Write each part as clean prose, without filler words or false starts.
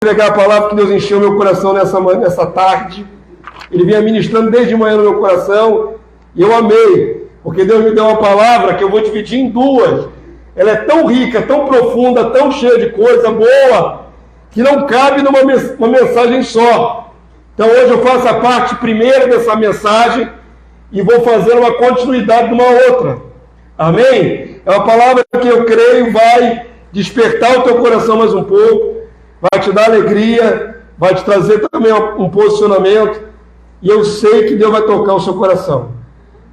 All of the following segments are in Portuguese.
Entregar a palavra que Deus encheu meu coração nessa tarde. Ele vinha ministrando desde manhã no meu coração e eu amei, porque Deus me deu uma palavra que eu vou dividir em duas. Ela é tão rica, tão profunda, tão cheia de coisa boa, que não cabe numa mensagem só. Então hoje eu faço a parte primeira dessa mensagem e vou fazer uma continuidade de uma outra. Amém? É uma palavra que eu creio vai despertar o teu coração mais um pouco, vai te dar alegria, vai te trazer também um posicionamento, e eu sei que Deus vai tocar o seu coração.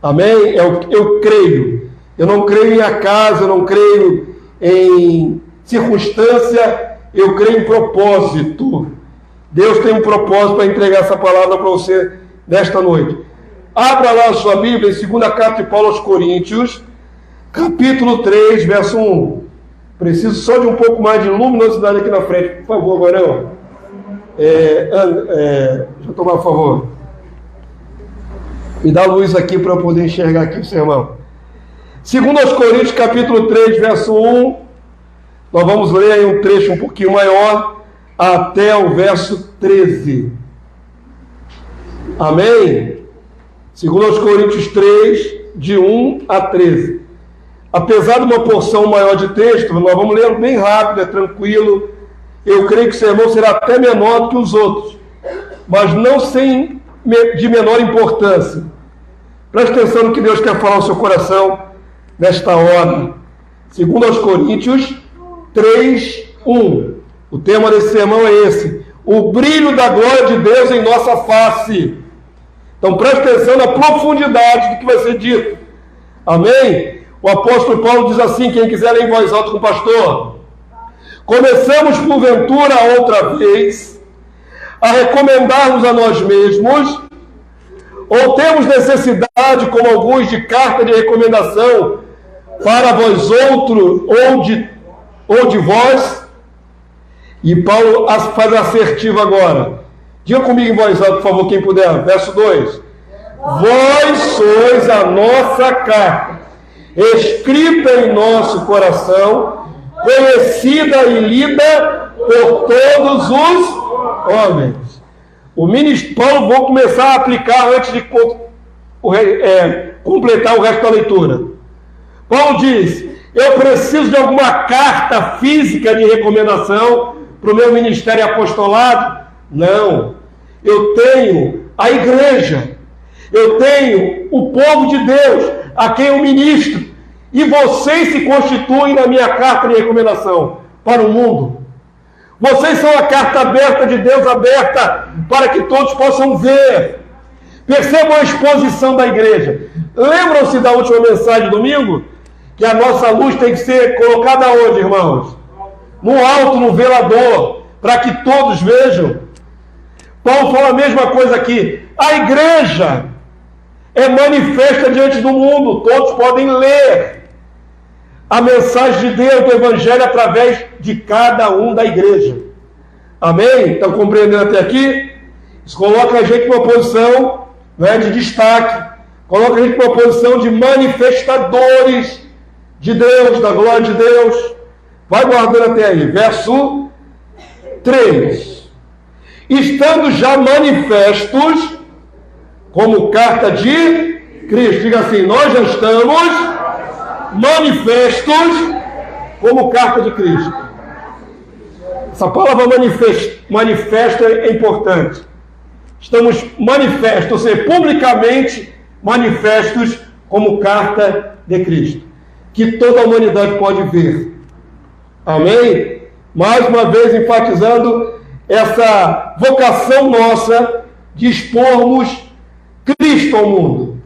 Amém? Eu creio. Eu não creio em acaso, eu não creio em circunstância, eu creio em propósito. Deus tem um propósito para entregar essa palavra para você nesta noite. Abra lá a sua Bíblia em 2ª carta de Paulo aos Coríntios, capítulo 3, verso 1. Preciso só de um pouco mais de luminosidade aqui na frente, por favor, Varão. Deixa eu tomar, por favor. Me dá luz aqui para eu poder enxergar aqui o sermão. 2 Coríntios, capítulo 3, verso 1. Nós vamos ler aí um trecho um pouquinho maior, até o verso 13. Amém? 2 Coríntios 3, de 1 a 13. Apesar de uma porção maior de texto, nós vamos ler bem rápido, é tranquilo. Eu creio que o sermão será até menor do que os outros, mas não de menor importância. Preste atenção no que Deus quer falar ao seu coração nesta hora. 2 Coríntios 3, 1. O tema desse sermão é esse: o brilho da glória de Deus em nossa face. Então preste atenção na profundidade do que vai ser dito. Amém? O apóstolo Paulo diz assim, quem quiser ler em voz alta com o pastor: começamos porventura outra vez a recomendar-nos a nós mesmos, ou temos necessidade, como alguns, de carta de recomendação para vós outros, ou de vós? E Paulo faz assertivo agora. Diga comigo em voz alta, por favor, quem puder. Verso 2. Vós sois a nossa carta, escrita em nosso coração, conhecida e lida por todos os homens. O ministro Paulo, vou começar a aplicar antes de completar o resto da leitura. Paulo diz: eu preciso de alguma carta física de recomendação para o meu ministério apostolado? Não. Eu tenho a igreja, eu tenho o povo de Deus, a quem eu ministro, e vocês se constituem na minha carta de recomendação para o mundo. Vocês são a carta aberta de Deus, aberta para que todos possam ver. Percebam a exposição da igreja. Lembram-se da última mensagem de domingo? Que a nossa luz tem que ser colocada onde, irmãos? No alto, no velador, para que todos vejam. Paulo fala a mesma coisa aqui. A igreja é manifesta diante do mundo, todos podem ler a mensagem de Deus, do Evangelho, através de cada um da igreja. Amém? Estão compreendendo até aqui? Isso coloca a gente numa posição, de destaque, coloca a gente numa posição de manifestadores de Deus, da glória de Deus. Vai guardando até aí, verso 3. Estando já manifestos como carta de Cristo. Diga assim: nós já estamos manifestos como carta de Cristo. Essa palavra manifesto é importante. Estamos manifestos, ou seja, publicamente manifestos como carta de Cristo, que toda a humanidade pode ver. Amém? Mais uma vez enfatizando essa vocação nossa de expormos Cristo ao mundo.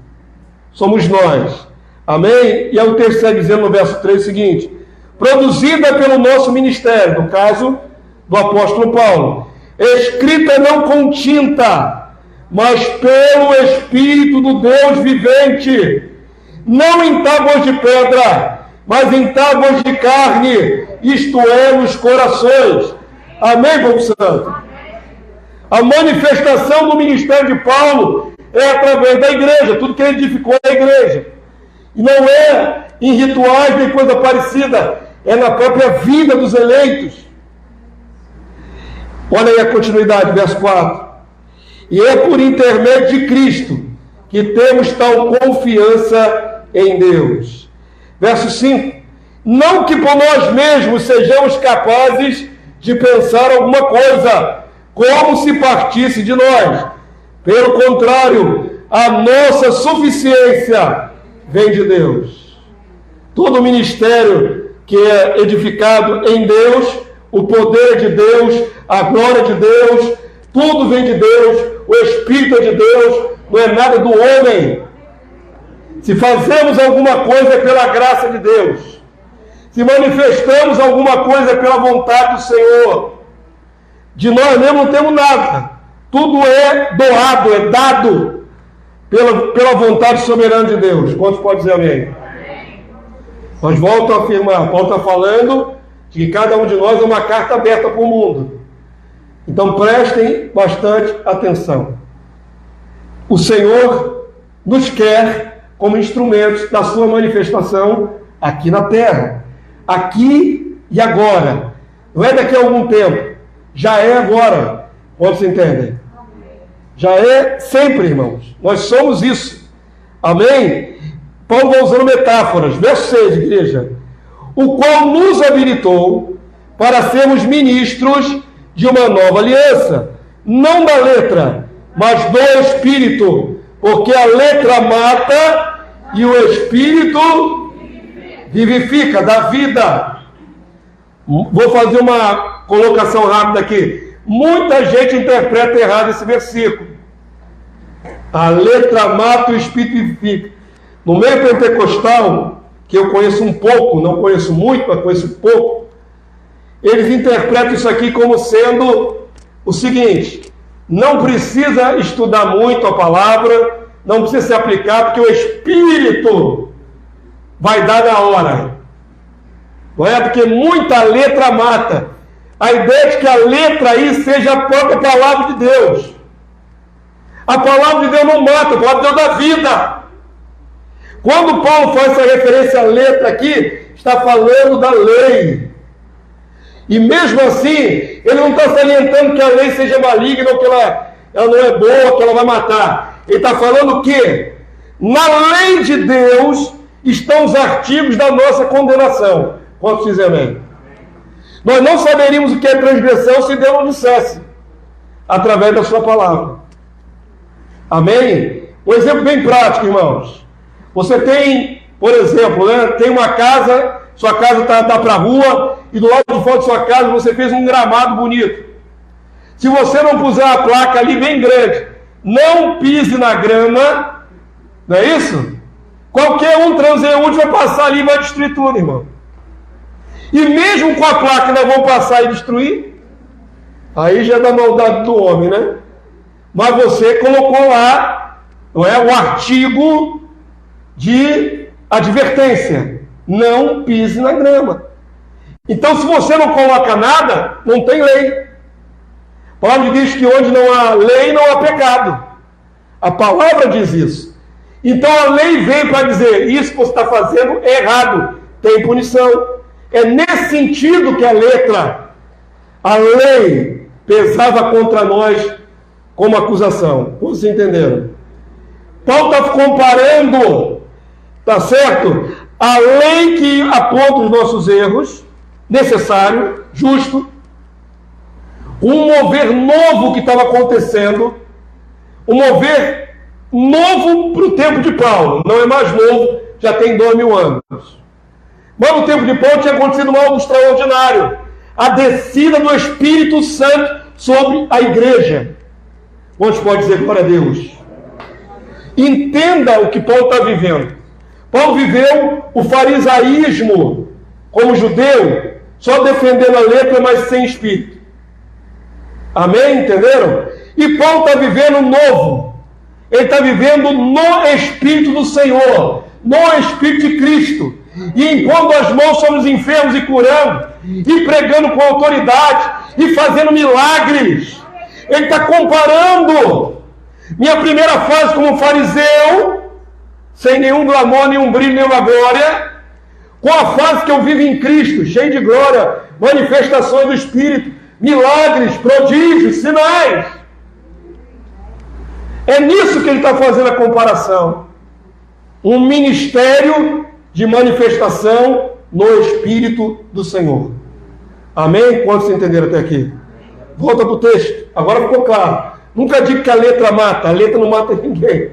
Somos nós. Amém? E aí o texto está dizendo no verso 3 o seguinte: produzida pelo nosso ministério, no caso do apóstolo Paulo, escrita não com tinta, mas pelo Espírito do Deus vivente, não em tábuas de pedra, mas em tábuas de carne, isto é, nos corações. Amém, povo santo? A manifestação do ministério de Paulo é através da igreja, tudo que ele edificou é a igreja. E não é em rituais nem coisa parecida, é na própria vida dos eleitos. Olha aí a continuidade, verso 4. E é por intermédio de Cristo que temos tal confiança em Deus. Verso 5. Não que por nós mesmos sejamos capazes de pensar alguma coisa, como se partisse de nós. Pelo contrário, a nossa suficiência vem de Deus. Todo ministério que é edificado em Deus, o poder de Deus, a glória de Deus, tudo vem de Deus, o Espírito é de Deus, não é nada do homem. Se fazemos alguma coisa é pela graça de Deus. Se manifestamos alguma coisa é pela vontade do Senhor. De nós mesmos não temos nada. Tudo é doado, é dado pela vontade soberana de Deus. Quantos podem dizer amém? Mas volto a afirmar, Paulo está falando de que cada um de nós é uma carta aberta para o mundo. Então prestem bastante atenção. O Senhor nos quer como instrumentos da sua manifestação aqui na terra. Aqui e agora. Não é daqui a algum tempo. Já é agora. Quantos entendem? Já é sempre, irmãos. Nós somos isso. Amém? Paulo vai usando metáforas. Verso 6, igreja. O qual nos habilitou para sermos ministros de uma nova aliança. Não da letra, mas do Espírito. Porque a letra mata e o Espírito vivifica, dá vida. Vou fazer uma colocação rápida aqui. Muita gente interpreta errado esse versículo. A letra mata e o Espírito vivifica. No meio pentecostal, que eu conheço um pouco, não conheço muito, mas conheço pouco, eles interpretam isso aqui como sendo o seguinte: não precisa estudar muito a palavra, não precisa se aplicar, porque o Espírito vai dar na hora. Não é? Porque muita letra mata. A ideia de que a letra aí seja a própria palavra de Deus. A palavra de Deus não mata, a palavra de Deus dá vida. Quando Paulo faz essa referência à letra aqui, está falando da lei. E mesmo assim, ele não está salientando que a lei seja maligna, ou que ela não é boa, que ela vai matar. Ele está falando que na lei de Deus estão os artigos da nossa condenação. Quantos dizem amém? Nós não saberíamos o que é transgressão se Deus não dissesse, através da sua palavra. Amém? Um exemplo bem prático, irmãos. Você tem, por exemplo, tem uma casa, sua casa está para a rua, e do lado de fora de sua casa você fez um gramado bonito. Se você não puser a placa ali bem grande, não pise na grama, não é isso? Qualquer um transeunte vai passar ali e vai destruir tudo, irmão. E mesmo com a placa ainda vão passar e destruir, aí já é da maldade do homem, né? Mas você colocou lá, não é, o artigo de advertência: não pise na grama. Então, se você não coloca nada, não tem lei. A palavra diz que onde não há lei, não há pecado. A palavra diz isso. Então a lei vem para dizer: isso que você está fazendo é errado, tem punição. É nesse sentido que a lei pesava contra nós como acusação. Vocês entenderam? Paulo está comparando, tá certo? A lei que aponta os nossos erros, necessário, justo, um mover novo que estava acontecendo, um mover novo para o tempo de Paulo. Não é mais novo, já tem 2000 anos. Mas no tempo de Paulo tinha acontecido algo extraordinário: a descida do Espírito Santo sobre a igreja. Quantos pode dizer glória a Deus? Entenda o que Paulo está vivendo. Paulo viveu o farisaísmo como judeu, só defendendo a letra, mas sem espírito. Amém? Entenderam? E Paulo está vivendo novo. Ele está vivendo no Espírito do Senhor, no Espírito de Cristo, e impondo as mãos sobre os enfermos e curando, e pregando com autoridade, e fazendo milagres. Ele está comparando minha primeira fase como fariseu, sem nenhum glamour, nenhum brilho, nenhuma glória, com a fase que eu vivo em Cristo, cheio de glória, manifestações do Espírito, milagres, prodígios, sinais. É nisso que ele está fazendo a comparação. Um ministério de manifestação no Espírito do Senhor. Amém? Quantos entenderam até aqui? Volta para o texto. Agora ficou claro. Nunca digo que a letra mata. A letra não mata ninguém.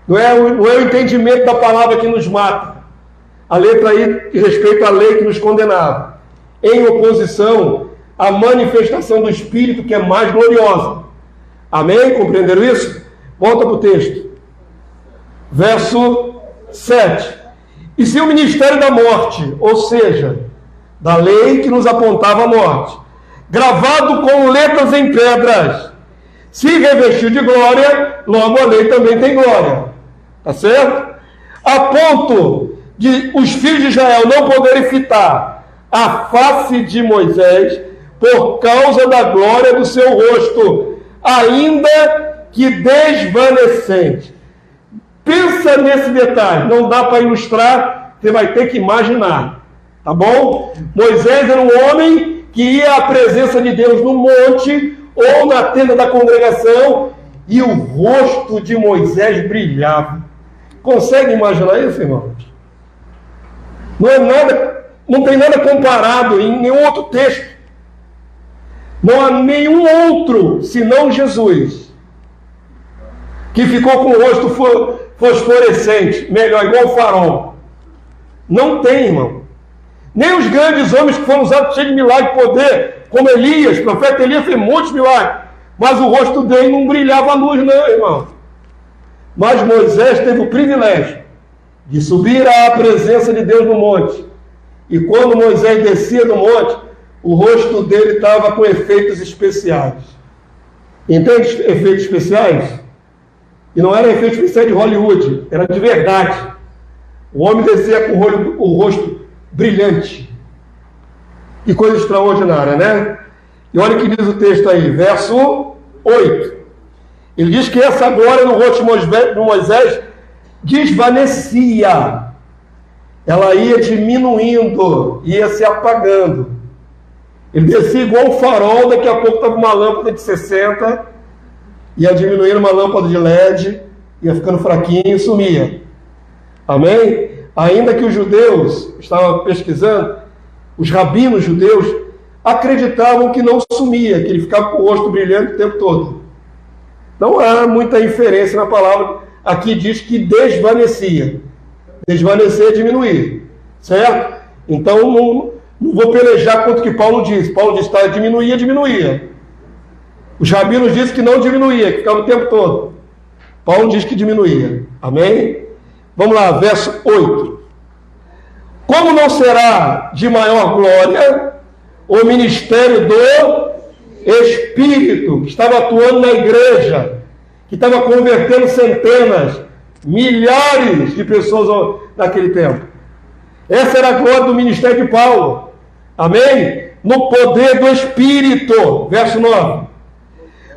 Não é o entendimento da palavra que nos mata. A letra aí diz respeito à lei que nos condenava. Em oposição à manifestação do Espírito, que é mais gloriosa. Amém? Compreenderam isso? Volta para o texto. Verso 7. E se o ministério da morte, ou seja, da lei que nos apontava a morte, gravado com letras em pedras, se revestiu de glória, logo a lei também tem glória. Tá certo? A ponto de os filhos de Israel não poderem fitar a face de Moisés por causa da glória do seu rosto, ainda que desvanecente. Pensa nesse detalhe, não dá para ilustrar, você vai ter que imaginar, tá bom? Moisés era um homem que ia à presença de Deus no monte ou na tenda da congregação e o rosto de Moisés brilhava. Consegue imaginar isso, irmãos? Não é nada, não tem nada comparado em nenhum outro texto. Não há nenhum outro, senão Jesus, que ficou com o rosto fosforescente, melhor, igual o farol. Não tem, irmão. Nem os grandes homens que foram usados cheios de milagre e poder, como Elias, o profeta Elias fez muitos milagres, mas o rosto dele não brilhava a luz, não, irmão. Mas Moisés teve o privilégio de subir à presença de Deus no monte. E quando Moisés descia do monte, o rosto dele estava com efeitos especiais. Entende efeitos especiais? E não era efeito especial de Hollywood, era de verdade. O homem descia com o rosto brilhante. Que coisa extraordinária, né? E olha o que diz o texto aí, verso 8. Ele diz que essa glória no rosto de Moisés desvanecia. Ela ia diminuindo, ia se apagando. Ele descia igual um farol, daqui a pouco estava uma lâmpada de 60, ia diminuindo uma lâmpada de LED, ia ficando fraquinho e sumia. Amém? Ainda que os judeus, estavam pesquisando, os rabinos judeus acreditavam que não sumia, que ele ficava com o rosto brilhante o tempo todo. Não há muita inferência na palavra. Aqui diz que desvanecia. Desvanecer é diminuir. Certo? Então não vou pelejar quanto que Paulo diz. Paulo diz que diminuía. Os rabinos dizem que não diminuía, que ficava o tempo todo. Paulo diz que diminuía. Amém? Vamos lá, verso 8. Como não será de maior glória o ministério do Espírito, que estava atuando na igreja, que estava convertendo centenas, milhares de pessoas naquele tempo. Essa era a glória do ministério de Paulo. Amém? No poder do Espírito. Verso 9.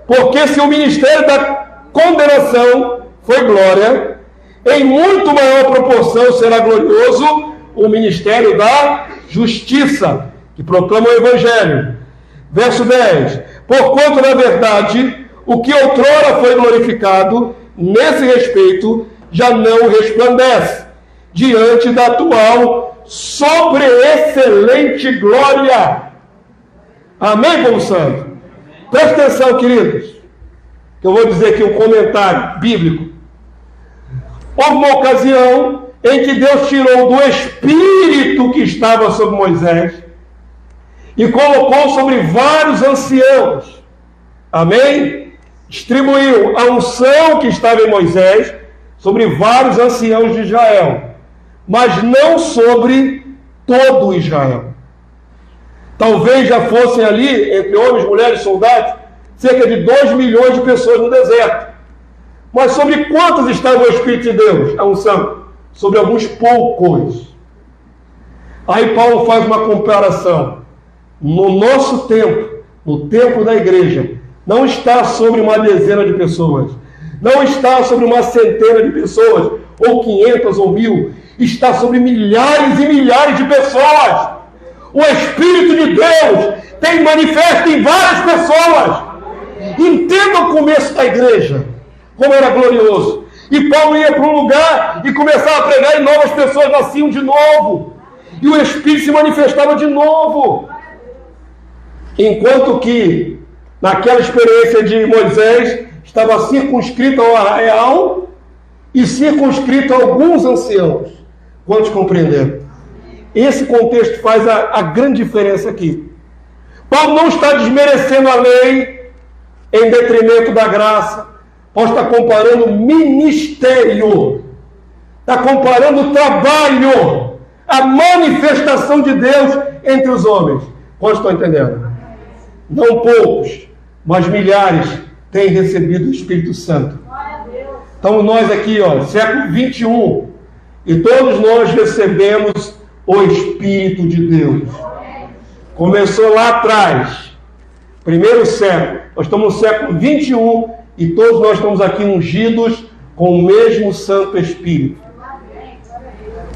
Porque se o ministério da condenação foi glória, em muito maior proporção será glorioso o ministério da justiça, que proclama o Evangelho. Verso 10. Porquanto, na verdade, o que outrora foi glorificado, nesse respeito, já não resplandece, diante da atual sobreexcelente glória. Amém, povo santo? Preste atenção, queridos, que eu vou dizer aqui um comentário bíblico. Houve uma ocasião em que Deus tirou do Espírito que estava sobre Moisés e colocou sobre vários anciãos. Amém? Distribuiu a unção que estava em Moisés sobre vários anciãos de Israel, mas não sobre todo Israel. Talvez já fossem ali, entre homens, mulheres e soldados, cerca de 2 milhões de pessoas no deserto. Mas sobre quantos estava o Espírito de Deus, a unção? Sobre alguns poucos. Aí Paulo faz uma comparação. No nosso tempo, no tempo da igreja, não está sobre uma dezena de pessoas, não está sobre uma centena de pessoas, ou 500 ou 1000, está sobre milhares e milhares de pessoas. O Espírito de Deus tem manifesto em várias pessoas. Entenda o começo da igreja, como era glorioso. E Paulo ia para um lugar e começava a pregar e novas pessoas nasciam de novo. E o Espírito se manifestava de novo. Enquanto que, naquela experiência de Moisés, estava circunscrito ao arraial e circunscrito a alguns anciãos. Quantos compreenderam? Esse contexto faz a grande diferença aqui. Paulo não está desmerecendo a lei em detrimento da graça. Paulo está comparando o ministério, está comparando o trabalho, a manifestação de Deus entre os homens. Quantos estão entendendo? Não poucos, mas milhares têm recebido o Espírito Santo. Estamos nós aqui, século 21, e todos nós recebemos o Espírito de Deus. Começou lá atrás, primeiro século. Nós estamos no século 21 e todos nós estamos aqui ungidos com o mesmo Santo Espírito.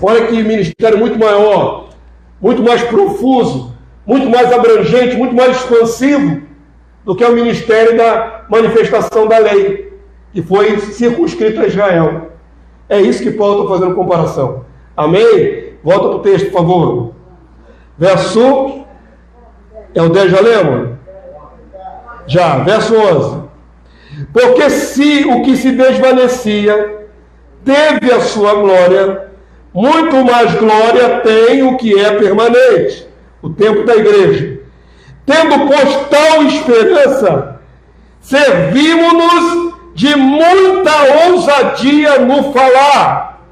Olha que ministério muito maior, muito mais profuso, muito mais abrangente, muito mais expansivo do que o ministério da manifestação da lei, que foi circunscrito a Israel. É isso que Paulo está fazendo comparação. Amém? Volta para o texto, por favor. Verso... É o 10, já lemos? Já, verso 11. Porque se o que se desvanecia teve a sua glória, muito mais glória tem o que é permanente, o tempo da igreja. Tendo pois tal esperança, servimos-nos de muita ousadia no falar,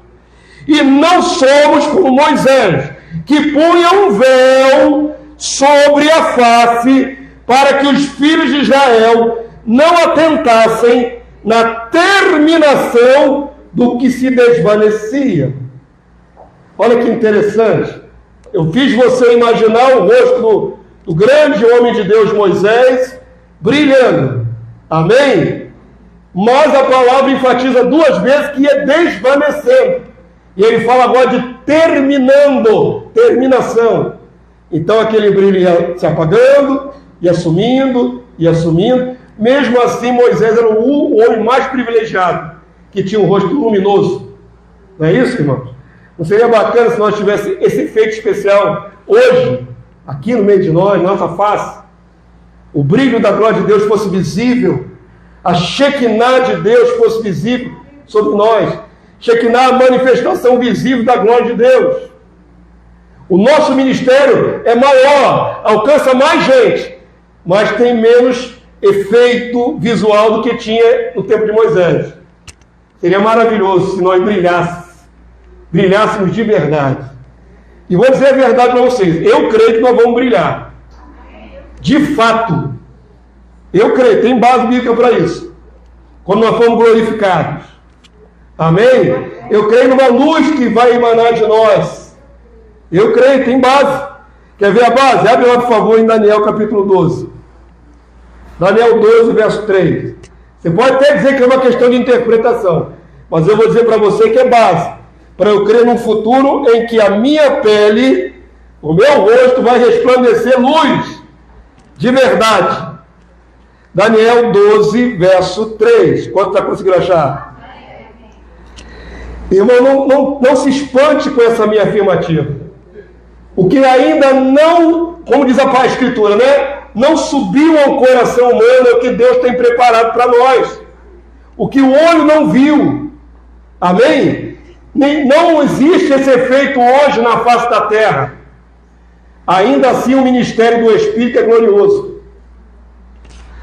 e não somos como Moisés, que punha um véu sobre a face, para que os filhos de Israel não atentassem na terminação do que se desvanecia. Olha que interessante. Eu fiz você imaginar o rosto do grande homem de Deus Moisés brilhando. Amém? Mas a palavra enfatiza 2 vezes que ia desvanecendo. E ele fala agora de terminação. Então aquele brilho ia se apagando, ia sumindo. Mesmo assim, Moisés era o homem mais privilegiado, que tinha um rosto luminoso. Não é isso, irmãos? Não seria bacana se nós tivéssemos esse efeito especial hoje, aqui no meio de nós, nossa face? O brilho da glória de Deus fosse visível, a Shekinah de Deus fosse visível sobre nós. Shekinah, a manifestação visível da glória de Deus. O nosso ministério é maior, alcança mais gente, mas tem menos efeito visual do que tinha no tempo de Moisés. Seria maravilhoso se nós brilhássemos de verdade. E vou dizer a verdade para vocês, eu creio que nós vamos brilhar. De fato. Eu creio, tem base bíblica para isso. Quando nós formos glorificados. Amém? Eu creio numa luz que vai emanar de nós. Eu creio, tem base. Quer ver a base? Abre lá, por favor, em Daniel capítulo 12. Daniel 12, verso 3. Você pode até dizer que é uma questão de interpretação, mas eu vou dizer para você que é base, para eu crer num futuro em que a minha pele, o meu rosto vai resplandecer luz, de verdade. Daniel 12, verso 3. Quanto está conseguindo achar? Irmão, não se espante com essa minha afirmativa. O que ainda não, como diz a Escritura, né? Não subiu ao coração humano é o que Deus tem preparado para nós. O que o olho não viu. Amém? Não existe esse efeito hoje na face da terra. Ainda assim o ministério do Espírito é glorioso.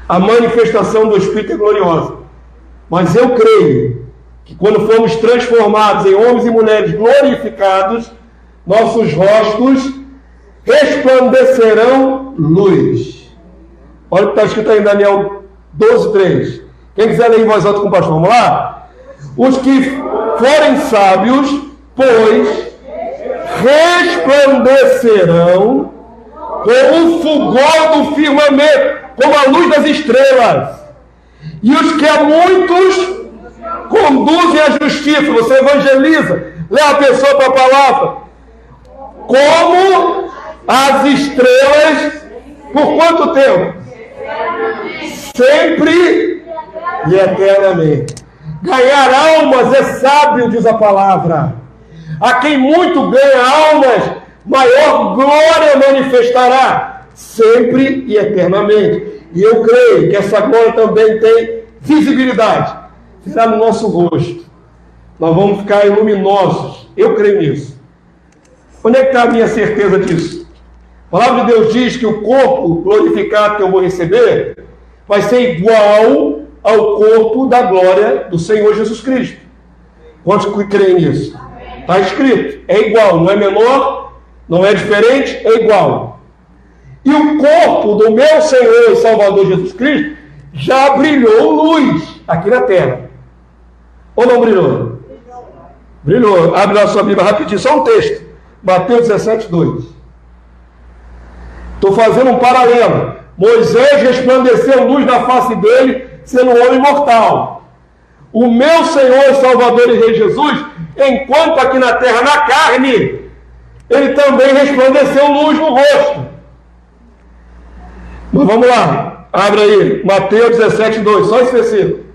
A manifestação do Espírito é gloriosa. Mas eu creio que quando formos transformados em homens e mulheres glorificados, nossos rostos resplandecerão luz. Olha o que está escrito aí em Daniel 12, 3. Quem quiser ler em voz alta com o pastor, vamos lá? Os que forem sábios, pois, resplandecerão como o fulgor do firmamento, como a luz das estrelas. E os que a muitos conduzem à justiça, você evangeliza, leva a pessoa para a palavra, como as estrelas Por quanto tempo? Sempre e eternamente. Ganhar almas é sábio, diz a palavra. A quem muito ganha almas, maior glória manifestará, sempre e eternamente. E eu creio que essa glória também tem visibilidade. Será no nosso rosto. Nós vamos ficar luminosos. Eu creio nisso. Onde é que está a minha certeza disso? A palavra de Deus diz que o corpo glorificado que eu vou receber vai ser igual ao corpo da glória do Senhor Jesus Cristo. Quantos creem nisso? Está escrito. É igual, não é menor, não é diferente, é igual. E o corpo do meu Senhor e Salvador Jesus Cristo já brilhou luz aqui na terra. Ou não brilhou? Brilhou. Abre lá sua Bíblia rapidinho, só um texto. Mateus 17, 2. Estou fazendo um paralelo. Moisés resplandeceu luz na face dele, sendo um homem mortal. O meu Senhor e Salvador e Rei Jesus, enquanto aqui na terra, na carne, ele também resplandeceu luz no rosto. Mas vamos lá, abre aí, Mateus 17, 2, só esse versículo.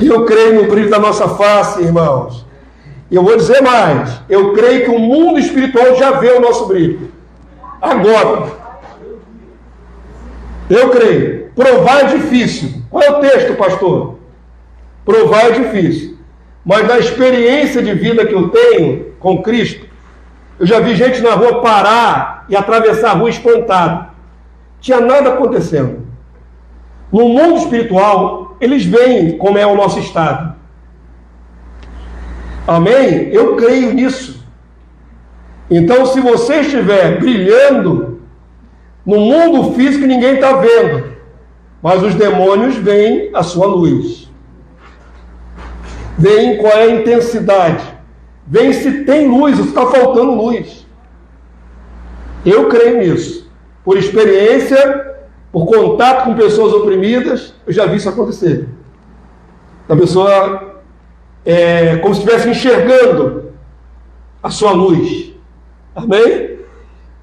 Eu creio no brilho da nossa face, irmãos. E eu vou dizer mais, eu creio que o mundo espiritual já vê o nosso brilho. Agora. Eu creio. Provar é difícil. Qual é o texto, pastor? Provar é difícil. Mas na experiência de vida que eu tenho com Cristo, eu já vi gente na rua parar e atravessar a rua espantado. Tinha nada acontecendo. No mundo espiritual, eles veem como é o nosso estado. Amém? Eu creio nisso. Então, se você estiver brilhando, no mundo físico ninguém está vendo, mas os demônios veem a sua luz. Veem qual é a intensidade. Veem se tem luz, se está faltando luz. Eu creio nisso. Por experiência, por contato com pessoas oprimidas, eu já vi isso acontecer. A pessoa como se estivesse enxergando a sua luz. Amém?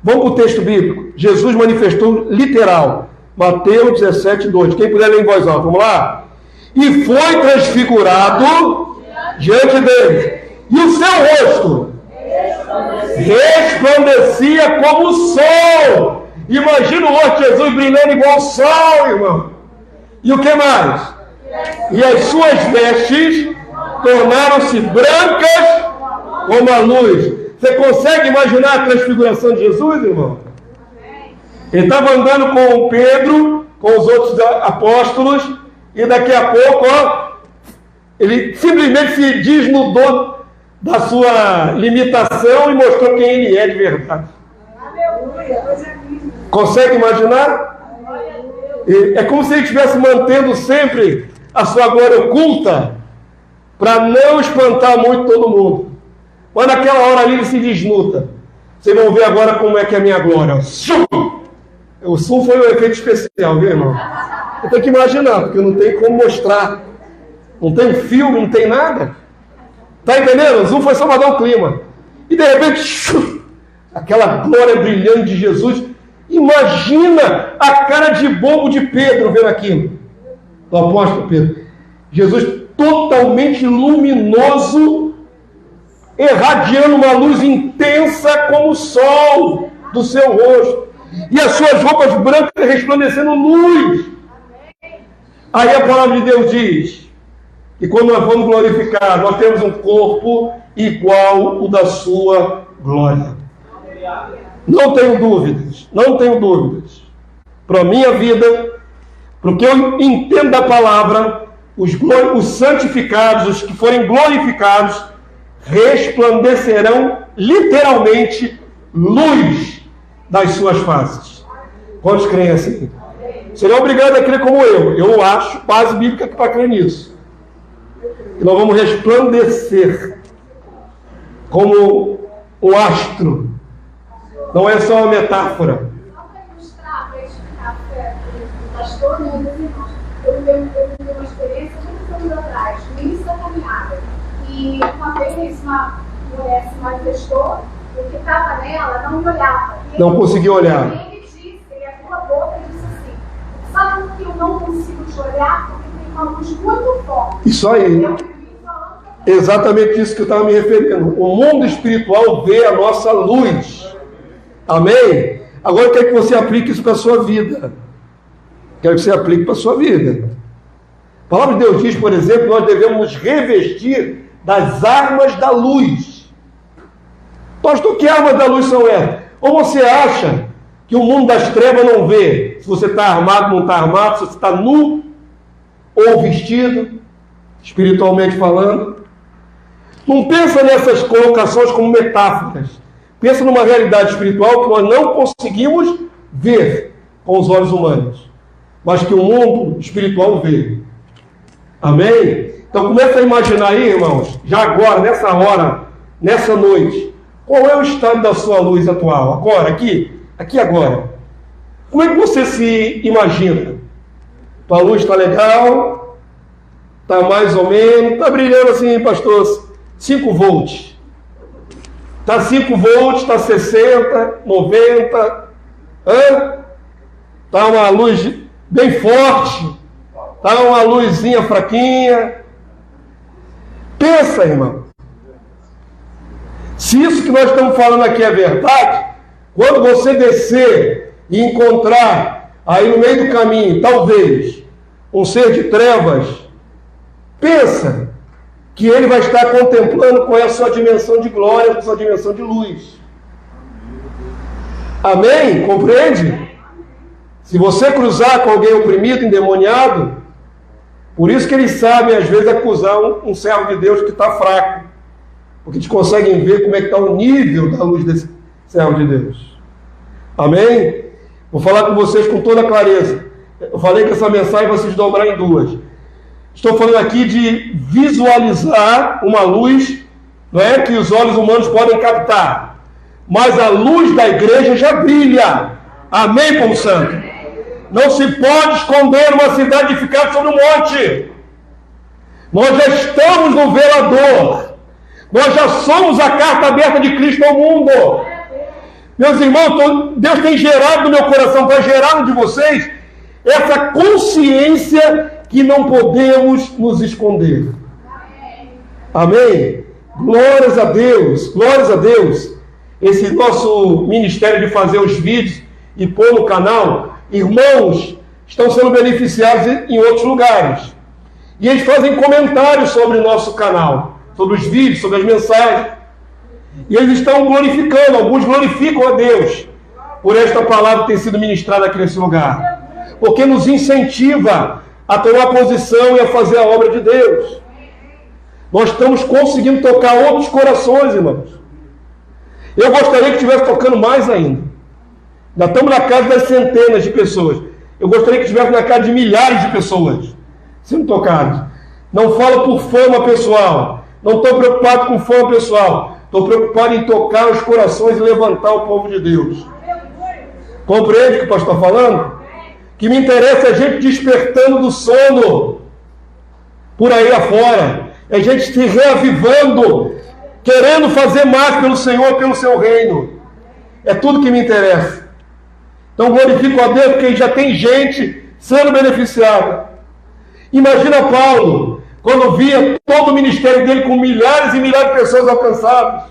Vamos para o texto bíblico. Jesus manifestou literal. Mateus 17, 2. Quem puder ler em voz alta, vamos lá. E foi transfigurado diante dele. E o seu rosto resplandecia como o sol. Imagina o rosto de Jesus brilhando igual ao sol, irmão. E o que mais? E as suas vestes tornaram-se brancas como a luz. Você consegue imaginar a transfiguração de Jesus, irmão? Ele estava andando com Pedro, com os outros apóstolos, e daqui a pouco, ele simplesmente se desnudou da sua limitação e mostrou quem ele é de verdade. Consegue imaginar? É como se ele estivesse mantendo sempre a sua glória oculta, para não espantar muito todo mundo. Mas naquela hora ali ele se desnuda. Vocês vão ver agora como é que é a minha glória. O som foi um efeito especial, viu, irmão? Eu tenho que imaginar, porque não tem como mostrar. Não tem filme, não tem nada. Tá entendendo? O zoom foi só para dar o clima. E de repente, aquela glória brilhante de Jesus. Imagina a cara de bobo de Pedro vendo aquilo. Do apóstolo Pedro. Jesus totalmente luminoso, irradiando uma luz intensa como o sol do seu rosto. E as suas roupas brancas resplandecendo luz. Aí a palavra de Deus diz que quando nós vamos glorificar, nós temos um corpo igual o da sua glória. Não tenho dúvidas, não tenho dúvidas. Para a minha vida, para o que eu entendo da palavra, os santificados, os que forem glorificados, resplandecerão literalmente luz das suas faces. Quantos creem assim? Serão obrigados a crer como eu. Eu acho base bíblica para crer nisso. Que nós vamos resplandecer como um astro. Não é só uma metáfora. Só para ilustrar, para explicar o pastor, eu tive uma experiência muitos anos atrás, no início da caminhada. E uma vez uma mulher se manifestou o que estava nela não me olhava. Não conseguia olhar. Ele disse, ele abriu a boca e disse assim: sabe por que eu não consigo te olhar? Porque tem uma luz muito forte. Isso aí. Exatamente isso que eu estava me referindo. O mundo espiritual vê a nossa luz. Amém? Agora eu quero que você aplique isso para a sua vida. Quero que você aplique para a sua vida. A palavra de Deus diz, por exemplo, que nós devemos nos revestir das armas da luz. Pastor, que armas da luz são essas? Ou você acha que o mundo das trevas não vê se você está armado, não está armado, se você está nu ou vestido, espiritualmente falando? Não pensa nessas colocações como metáforas. Pensa numa realidade espiritual que nós não conseguimos ver com os olhos humanos, mas que o mundo espiritual vê. Amém? Então começa a imaginar aí, irmãos, já agora, nessa hora, nessa noite, qual é o estado da sua luz atual? Agora, aqui agora. Como é que você se imagina? Tua luz está legal? Está mais ou menos? Está brilhando assim, pastor, 5 volts. Está 5 volts, está 60, 90. Está uma luz bem forte. Está uma luzinha fraquinha. Pensa, irmão. Se isso que nós estamos falando aqui é verdade, quando você descer e encontrar aí no meio do caminho, talvez, um ser de trevas, pensa que ele vai estar contemplando qual é a sua dimensão de glória, a sua dimensão de luz. Amém? Compreende? Se você cruzar com alguém oprimido, endemoniado, por isso que eles sabem, às vezes, acusar um servo de Deus que está fraco, porque eles conseguem ver como é que está o nível da luz desse servo de Deus. Amém? Vou falar com vocês com toda clareza. Eu falei que essa mensagem vai se desdobrar em 2. Estou falando aqui de visualizar uma luz, não é, que os olhos humanos podem captar. Mas a luz da igreja já brilha. Amém, povo santo? Não se pode esconder uma cidade edificada sobre um monte. Nós já estamos no velador. Nós já somos a carta aberta de Cristo ao mundo. Meus irmãos, Deus tem gerado no meu coração, para gerar no de vocês, essa consciência que não podemos nos esconder. Amém? Glórias a Deus, glórias a Deus. Esse nosso ministério de fazer os vídeos e pôr no canal, irmãos estão sendo beneficiados em outros lugares. E eles fazem comentários sobre o nosso canal, sobre os vídeos, sobre as mensagens. E eles estão glorificando, alguns glorificam a Deus por esta palavra que tem sido ministrada aqui nesse lugar. Porque nos incentiva a tomar posição e a fazer a obra de Deus. Nós estamos conseguindo tocar outros corações, irmãos. Eu gostaria que estivesse tocando mais ainda. Já estamos na casa das centenas de pessoas. Eu gostaria que estivesse na casa de milhares de pessoas sendo tocados. Não falo por fama pessoal. Não estou preocupado com fama pessoal. Estou preocupado em tocar os corações e levantar o povo de Deus. Compreende o que o pastor está falando? Que me interessa é a gente despertando do sono por aí afora. É a gente se reavivando, querendo fazer mais pelo Senhor, pelo seu reino. É tudo que me interessa. Então glorifico a Deus porque já tem gente sendo beneficiada. Imagina Paulo, quando via todo o ministério dele com milhares e milhares de pessoas alcançadas.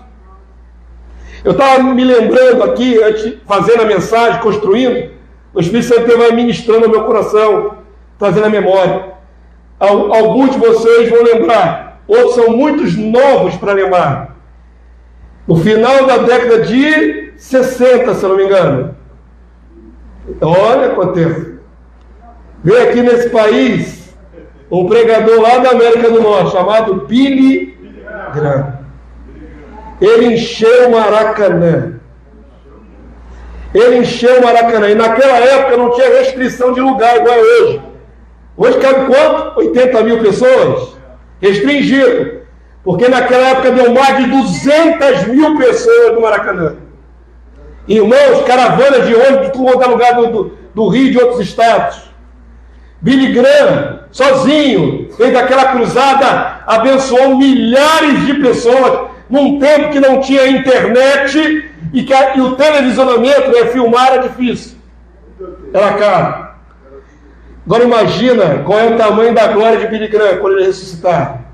Eu estava me lembrando aqui, antes, fazendo a mensagem, construindo, o Espírito Santo vai ministrando ao meu coração, trazendo a memória. Alguns de vocês vão lembrar, outros são muitos novos para lembrar. No final da década de 60, se eu não me engano. Olha quanto tempo. Veio aqui nesse país um pregador lá da América do Norte, chamado Billy Graham. Ele encheu o Maracanã. Ele encheu o Maracanã. E naquela época não tinha restrição de lugar igual hoje. Hoje cabe quanto? 80 mil pessoas? Restringido. Porque naquela época deu mais de 200 mil pessoas no Maracanã. Irmãos, caravanas de ônibus de tudo quanto é lugar do Rio e de outros estados. Billy Graham, sozinho, fez aquela cruzada, abençoou milhares de pessoas num tempo que não tinha internet e o televisionamento, filmar era difícil. Era caro. Agora imagina qual é o tamanho da glória de Billy Graham quando ele ressuscitar.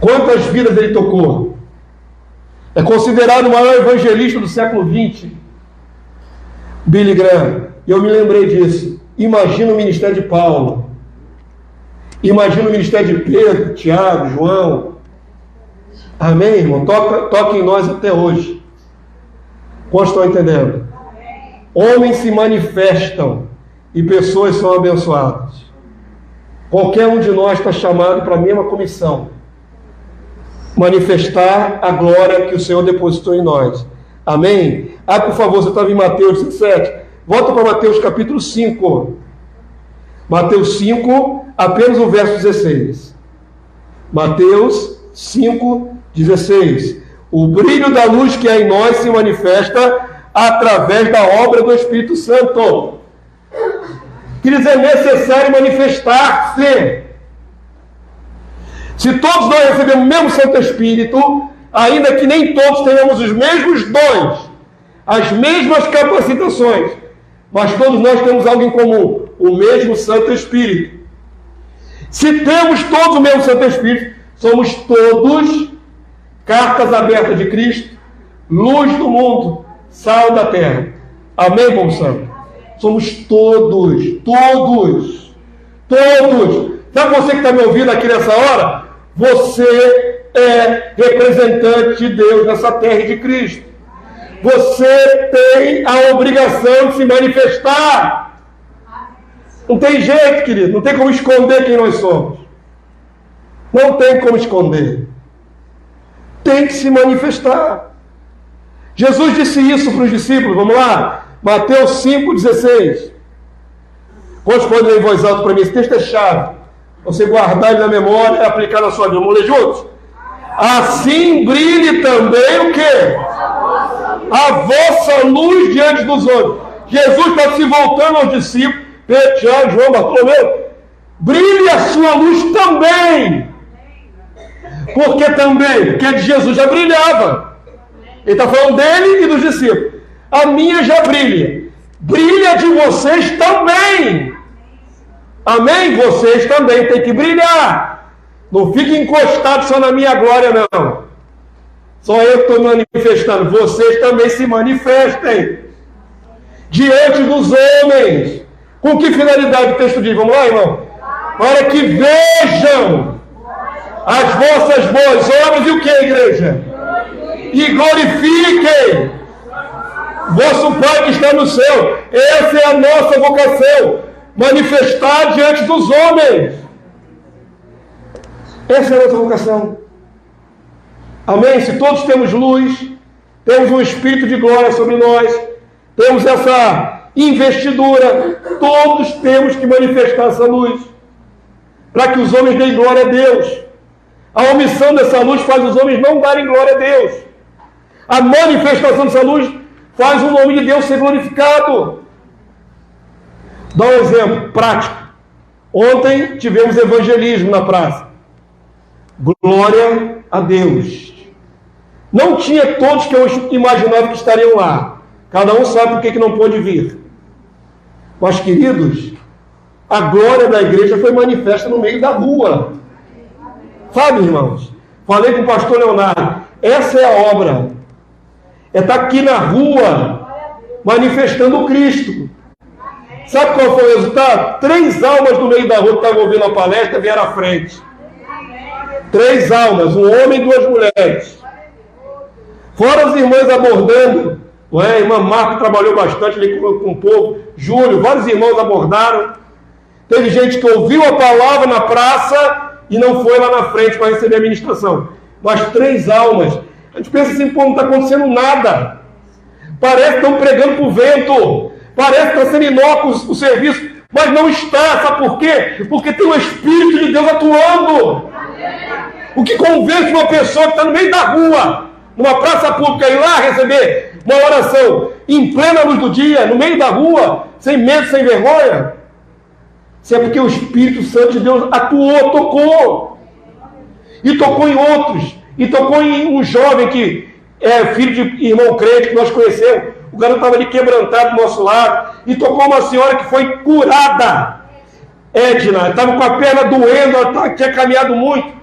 Quantas vidas ele tocou. É considerado o maior evangelista do século XX. Billy Graham. Eu me lembrei disso. Imagina o ministério de Paulo. Imagina o ministério de Pedro, Tiago, João. Amém, irmão? Toca em nós até hoje. Quantos estão entendendo? Homens se manifestam e pessoas são abençoadas. Qualquer um de nós está chamado para a mesma comissão: manifestar a glória que o Senhor depositou em nós. Amém? Por favor, você estava em Mateus 17. Volta para Mateus capítulo 5. Mateus 5, apenas o verso 16. Mateus 5, 16. O brilho da luz que é em nós se manifesta através da obra do Espírito Santo. Quer dizer, é necessário manifestar-se. Se todos nós recebemos o mesmo Santo Espírito, ainda que nem todos tenhamos os mesmos dons, as mesmas capacitações, mas todos nós temos algo em comum: o mesmo Santo Espírito. Se temos todos o mesmo Santo Espírito, somos todos cartas abertas de Cristo, luz do mundo, sal da terra. Amém, povo santo? Somos todos. Sabe você que está me ouvindo aqui nessa hora? Você é representante de Deus nessa terra e de Cristo. Você tem a obrigação de se manifestar. Não tem jeito, querido. Não tem como esconder quem nós somos. Não tem como esconder. Tem que se manifestar. Jesus disse isso para os discípulos. Vamos lá. Mateus 5,16. Quantos podem ler em voz alta para mim? Esse texto é chave. Você guardar ele na memória e aplicar na sua vida. Vamos ler juntos? Assim brilhe também o quê? A vossa luz diante dos homens. Jesus está se voltando aos discípulos, Pedro, Tiago, João, Bartolomeu. Brilhe a sua luz também. Por que também? Porque de Jesus já brilhava. Ele está falando dele e dos discípulos. A minha já brilha. Brilha de vocês também. Amém? Vocês também têm que brilhar. Não fiquem encostados só na minha glória, não. Só eu que estou manifestando. Vocês também se manifestem diante dos homens. Com que finalidade o texto diz? Vamos lá, irmão? Para que vejam as vossas boas obras e o que, igreja? E glorifiquem vosso Pai que está no céu. Essa é a nossa vocação. Manifestar diante dos homens. Essa é a nossa vocação. Amém? Se todos temos luz, temos um espírito de glória sobre nós, temos essa investidura, todos temos que manifestar essa luz, para que os homens deem glória a Deus. A omissão dessa luz faz os homens não darem glória a Deus. A manifestação dessa luz faz o nome de Deus ser glorificado. Dá um exemplo prático. Ontem tivemos evangelismo na praça. Glória a Deus. Não tinha todos que eu imaginava que estariam lá. Cada um sabe por que não pôde vir. Mas, queridos, a glória da igreja foi manifesta no meio da rua. Sabe, irmãos? Falei com o pastor Leonardo. Essa é a obra. É estar aqui na rua, manifestando o Cristo. Sabe qual foi o resultado? 3 almas no meio da rua que estavam ouvindo a palestra vieram à frente. 3 almas, um homem e 2 mulheres. Fora as irmãs abordando, não é? A irmã Marta trabalhou bastante ali com o povo. Júlio, vários irmãos abordaram. Teve gente que ouviu a palavra na praça e não foi lá na frente para receber a ministração. Mas 3 almas. A gente pensa assim, pô, não está acontecendo nada. Parece que estão pregando para o vento. Parece que está sendo inócuo o serviço. Mas não está. Sabe por quê? Porque tem o Espírito de Deus atuando. O que convence uma pessoa que está no meio da rua, numa praça pública, ir lá receber uma oração em plena luz do dia, no meio da rua, sem medo, sem vergonha? Isso é porque o Espírito Santo de Deus atuou, tocou. E tocou em outros. E tocou em um jovem que é filho de irmão crente, que nós conhecemos. O garoto estava ali quebrantado do nosso lado. E tocou uma senhora que foi curada. Edna, estava com a perna doendo, ela tinha caminhado muito.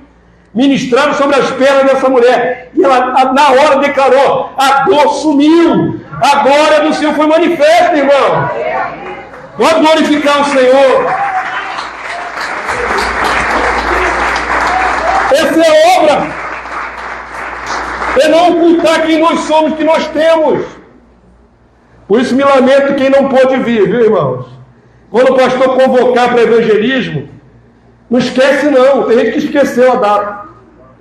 Ministraram sobre as pernas dessa mulher. E ela, na hora, declarou: a dor sumiu. A glória do Senhor foi manifesta, irmão. Pode glorificar o Senhor. Essa é a obra. É não ocultar quem nós somos, que nós temos. Por isso me lamento quem não pôde vir, viu, irmãos? Quando o pastor convocar para evangelismo, não esquece não. Tem gente que esqueceu a data.